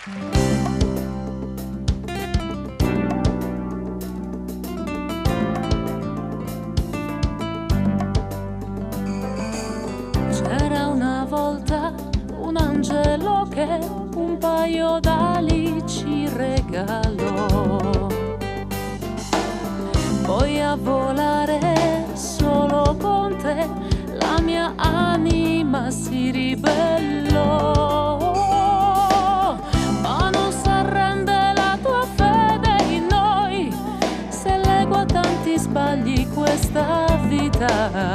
C'era una volta un angelo che un paio d'ali ci regalò. Poi a volare solo con te la mia anima si ribellò. Ma non s'arrende la tua fede in noi, se leggo a tanti sbagli questa vita.